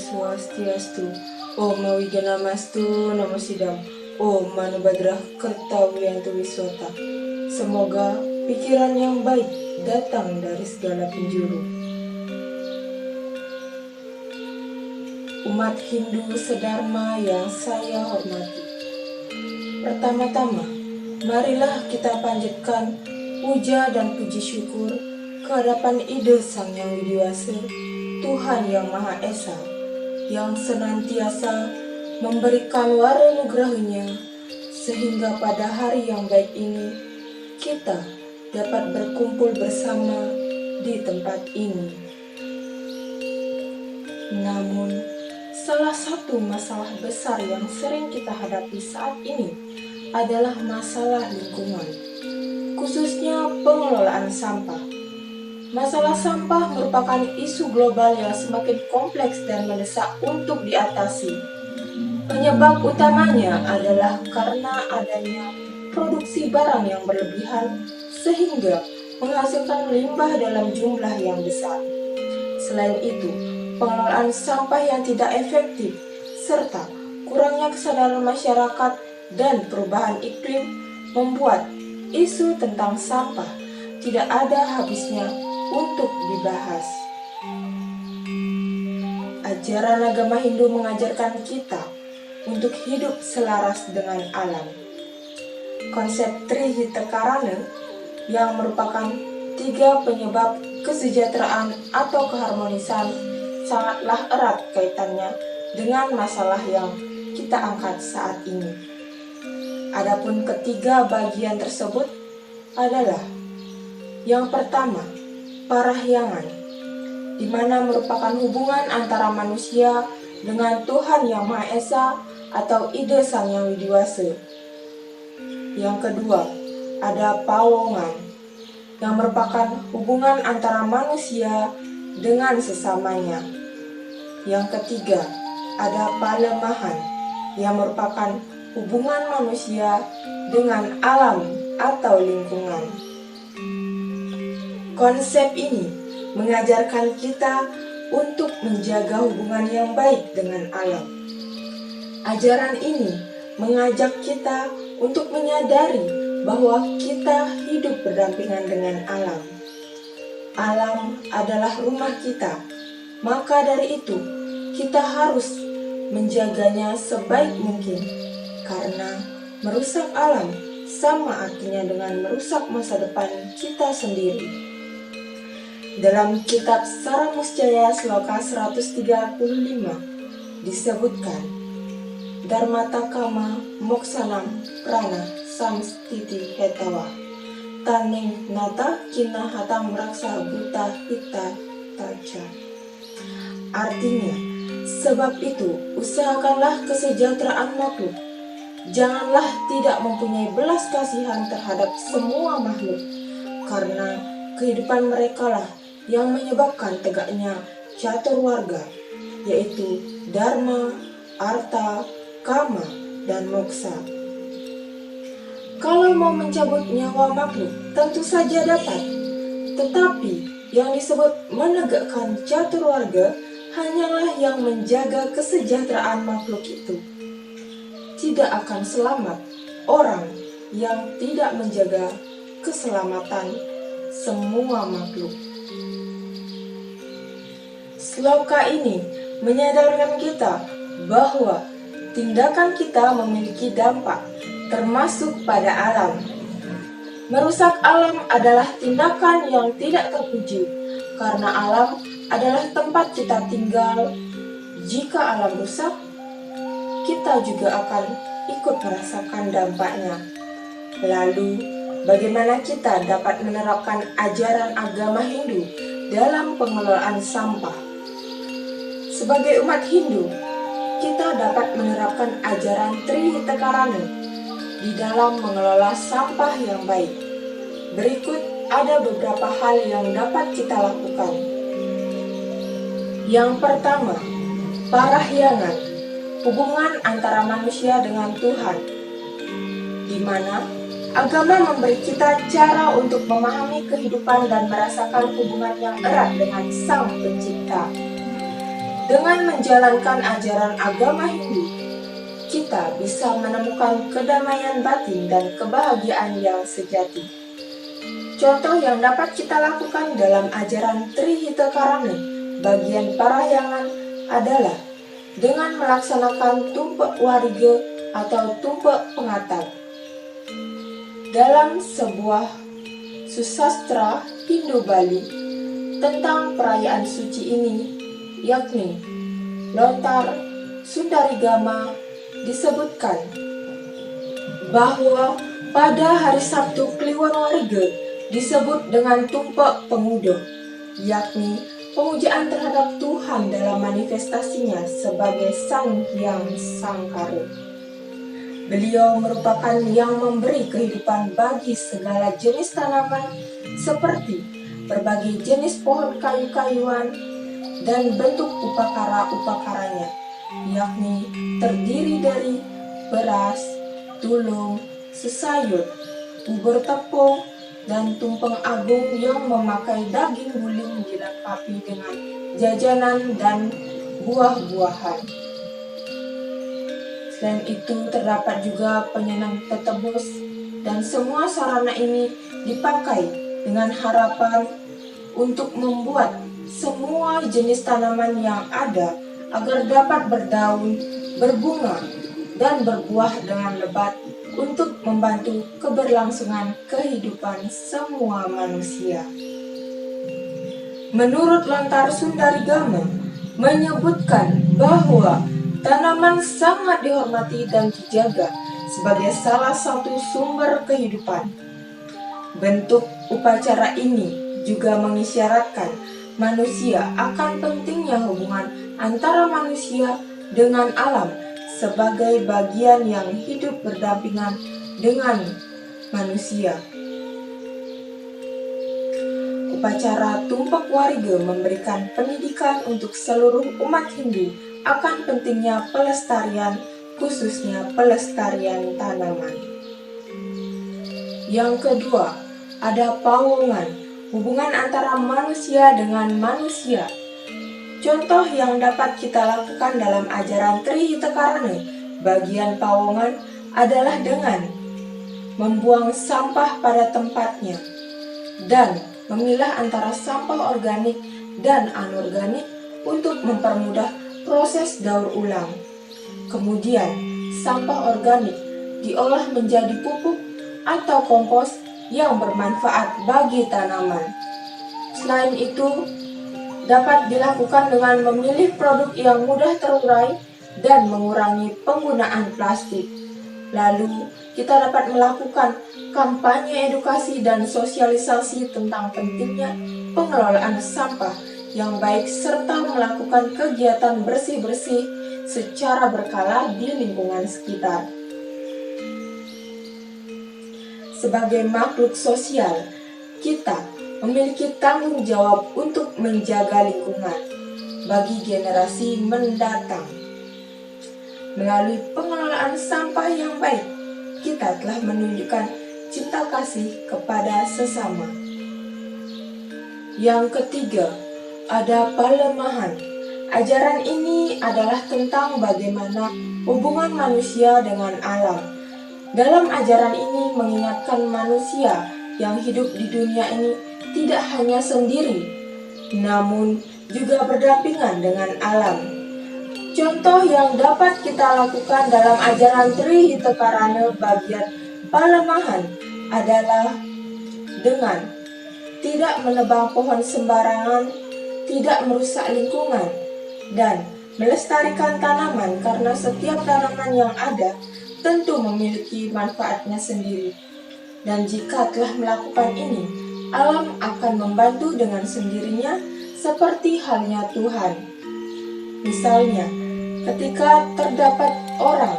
Swastiastu. Om Mawigana-mastu Namo Sidam. Om Manubhadrah Kertawiyantu Wiswata. Semoga pikiran yang baik datang dari segala penjuru. Umat Hindu sedharma yang saya hormati. Pertama-tama, marilah kita panjatkan puja dan puji syukur kehadapan Ide Sang Yang Widiwasa, Tuhan Yang Maha Esa, yang senantiasa memberikan wara nugrahnya, sehingga pada hari yang baik ini, kita dapat berkumpul bersama di tempat ini. Namun, salah satu masalah besar yang sering kita hadapi saat ini adalah masalah lingkungan, khususnya pengelolaan sampah. Masalah sampah merupakan isu global yang semakin kompleks dan mendesak untuk diatasi. Penyebab utamanya adalah karena adanya produksi barang yang berlebihan sehingga menghasilkan limbah dalam jumlah yang besar. Selain itu, pengelolaan sampah yang tidak efektif serta kurangnya kesadaran masyarakat dan perubahan iklim membuat isu tentang sampah tidak ada habisnya untuk dibahas. Ajaran agama Hindu mengajarkan kita untuk hidup selaras dengan alam. Konsep Trihita Karana yang merupakan 3 penyebab kesejahteraan atau keharmonisan sangatlah erat kaitannya dengan masalah yang kita angkat saat ini. Adapun ketiga bagian tersebut adalah yang pertama, parahyangan, di mana merupakan hubungan antara manusia dengan Tuhan Yang Maha Esa atau Ide Sang Yang Widiwasa. Yang kedua, ada pawongan, yang merupakan hubungan antara manusia dengan sesamanya. Yang ketiga, ada palemahan, yang merupakan hubungan manusia dengan alam atau lingkungan. Konsep ini mengajarkan kita untuk menjaga hubungan yang baik dengan alam. Ajaran ini mengajak kita untuk menyadari bahwa kita hidup berdampingan dengan alam. Alam adalah rumah kita, maka dari itu kita harus menjaganya sebaik mungkin, karena merusak alam sama artinya dengan merusak masa depan kita sendiri. Dalam kitab Saramusjaya Sloka 135 disebutkan, Dharmatakama Moksanam Prana Samstiti Hetawa Taning Nata Kina Hatam Raksa Buta Hita Taja. Artinya, sebab itu usahakanlah kesejahteraan makhluk. Janganlah tidak mempunyai belas kasihan terhadap semua makhluk, karena kehidupan merekalah yang menyebabkan tegaknya catur warga, yaitu dharma, arta, kama, dan moksa. Kalau mau mencabut nyawa makhluk, tentu saja dapat. Tetapi yang disebut menegakkan catur warga hanyalah yang menjaga kesejahteraan makhluk itu. Tidak akan selamat orang yang tidak menjaga keselamatan semua makhluk. Sloka ini menyadarkan kita bahwa tindakan kita memiliki dampak, termasuk pada alam. Merusak alam adalah tindakan yang tidak terpuji, karena alam adalah tempat kita tinggal. Jika alam rusak, kita juga akan ikut merasakan dampaknya. Lalu, bagaimana kita dapat menerapkan ajaran agama Hindu dalam pengelolaan sampah? Sebagai umat Hindu, kita dapat menerapkan ajaran Trihita Karana di dalam mengelola sampah yang baik. Berikut ada beberapa hal yang dapat kita lakukan. Yang pertama, parahyangan, hubungan antara manusia dengan Tuhan, di mana agama memberi kita cara untuk memahami kehidupan dan merasakan hubungan yang erat dengan Sang Pencipta. Dengan menjalankan ajaran agama Hindu, kita bisa menemukan kedamaian batin dan kebahagiaan yang sejati. Contoh yang dapat kita lakukan dalam ajaran Trihita bagian Parahyangan adalah dengan melaksanakan tumpek wariga atau tumpek pengatap. Dalam sebuah susastra Hindu Bali tentang perayaan suci ini, yakni Lontar Sundarigama, disebutkan bahwa pada hari Sabtu Kliwon Wariga disebut dengan tumpek pengudo, yakni pemujaan terhadap Tuhan dalam manifestasinya sebagai Sang Hyang Sangkara. Beliau merupakan yang memberi kehidupan bagi segala jenis tanaman seperti berbagai jenis pohon kayu-kayuan dan bentuk upakara-upakaranya, yakni terdiri dari beras, tulung, sesayur, bubur tepung, dan tumpeng agung yang memakai daging guling dilengkapi dengan jajanan dan buah-buahan. Selain itu terdapat juga penyenang tetebus, dan semua sarana ini dipakai dengan harapan untuk membuat semua jenis tanaman yang ada agar dapat berdaun, berbunga, dan berbuah dengan lebat untuk membantu keberlangsungan kehidupan semua manusia. Menurut Lontar Sundarigama menyebutkan bahwa tanaman sangat dihormati dan dijaga sebagai salah satu sumber kehidupan. Bentuk upacara ini juga mengisyaratkan manusia akan pentingnya hubungan antara manusia dengan alam sebagai bagian yang hidup berdampingan dengan manusia. Upacara Tumpek Wariga memberikan pendidikan untuk seluruh umat Hindu akan pentingnya pelestarian, khususnya pelestarian tanaman. Yang kedua, ada pawongan, hubungan antara manusia dengan manusia. Contoh yang dapat kita lakukan dalam ajaran Trihita bagian pawongan adalah dengan membuang sampah pada tempatnya dan memilah antara sampah organik dan anorganik untuk mempermudah proses daur ulang. Kemudian, sampah organik diolah menjadi pupuk atau kompos yang bermanfaat bagi tanaman. Selain itu, dapat dilakukan dengan memilih produk yang mudah terurai dan mengurangi penggunaan plastik. Lalu, kita dapat melakukan kampanye edukasi dan sosialisasi tentang pentingnya pengelolaan sampah yang baik serta melakukan kegiatan bersih-bersih secara berkala di lingkungan sekitar. Sebagai makhluk sosial, kita memiliki tanggung jawab untuk menjaga lingkungan bagi generasi mendatang. Melalui pengelolaan sampah yang baik, kita telah menunjukkan cinta kasih kepada sesama. Yang ketiga, ada pelemahan. Ajaran ini adalah tentang bagaimana hubungan manusia dengan alam. Dalam ajaran ini mengingatkan manusia yang hidup di dunia ini tidak hanya sendiri, namun juga berdampingan dengan alam. Contoh yang dapat kita lakukan dalam ajaran Trihita bagian pelemahan adalah dengan tidak menebang pohon sembarangan, tidak merusak lingkungan, dan melestarikan tanaman karena setiap tanaman yang ada tentu memiliki manfaatnya sendiri. Dan jika telah melakukan ini, alam akan membantu dengan sendirinya seperti halnya Tuhan. Misalnya, ketika terdapat orang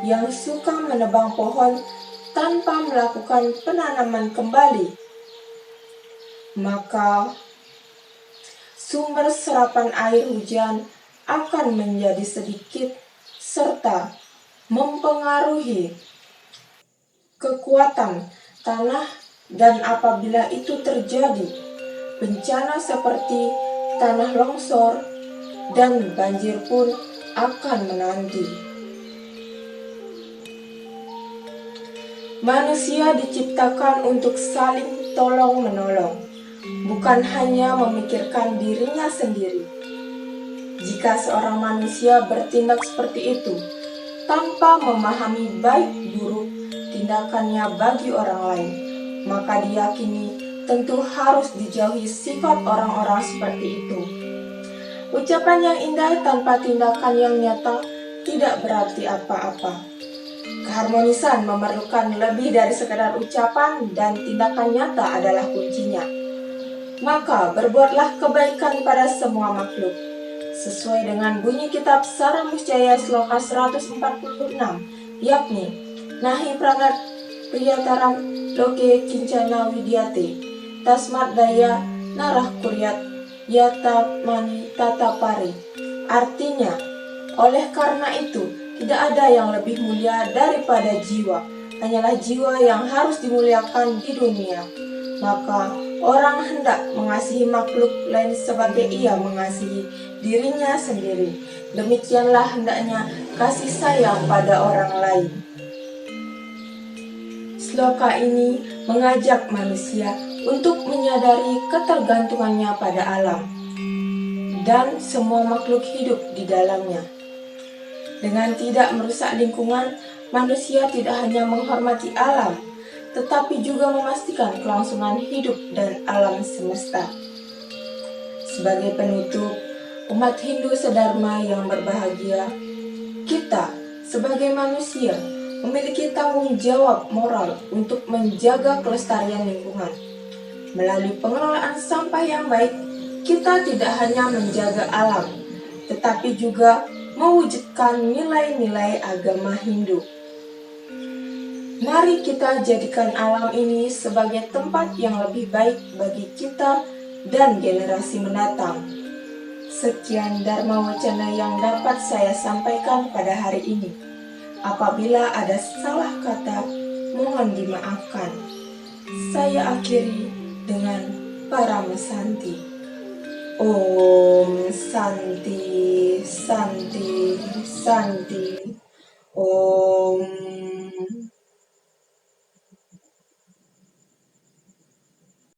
yang suka menebang pohon tanpa melakukan penanaman kembali, maka sumber serapan air hujan akan menjadi sedikit serta mempengaruhi kekuatan tanah, dan apabila itu terjadi, bencana seperti tanah longsor, dan banjir pun akan menanti. Manusia diciptakan untuk saling tolong-menolong, bukan hanya memikirkan dirinya sendiri. Jika seorang manusia bertindak seperti itu, tanpa memahami baik buruk tindakannya bagi orang lain, maka diyakini tentu harus dijauhi sifat orang-orang seperti itu. Ucapan yang indah tanpa tindakan yang nyata tidak berarti apa-apa. Keharmonisan memerlukan lebih dari sekadar ucapan, dan tindakan nyata adalah kuncinya. Maka berbuatlah kebaikan pada semua makhluk, sesuai dengan bunyi kitab Saramusjaya Sloka 146, yakni Nahi Prangat Priyataram Loke Kincana Widyate Tasmat Daya Narah Kuryat Yata Mani Tatapare. Artinya, oleh karena itu, tidak ada yang lebih mulia daripada jiwa. Hanyalah jiwa yang harus dimuliakan di dunia. Maka orang hendak mengasihi makhluk lain sebagai ia mengasihi dirinya sendiri. Demikianlah hendaknya kasih sayang pada orang lain. Sloka ini mengajak manusia untuk menyadari ketergantungannya pada alam dan semua makhluk hidup di dalamnya. Dengan tidak merusak lingkungan, manusia tidak hanya menghormati alam, tetapi juga memastikan kelangsungan hidup dan alam semesta. Sebagai penutup, umat Hindu sedharma yang berbahagia, kita sebagai manusia memiliki tanggung jawab moral untuk menjaga kelestarian lingkungan. Melalui pengelolaan sampah yang baik, kita tidak hanya menjaga alam, tetapi juga mewujudkan nilai-nilai agama Hindu. Mari kita jadikan alam ini sebagai tempat yang lebih baik bagi kita dan generasi mendatang. Sekian Dharma Wacana yang dapat saya sampaikan pada hari ini. Apabila ada salah kata, mohon dimaafkan. Saya akhiri dengan Paramesanti. Om Santi, Santi, Santi. Om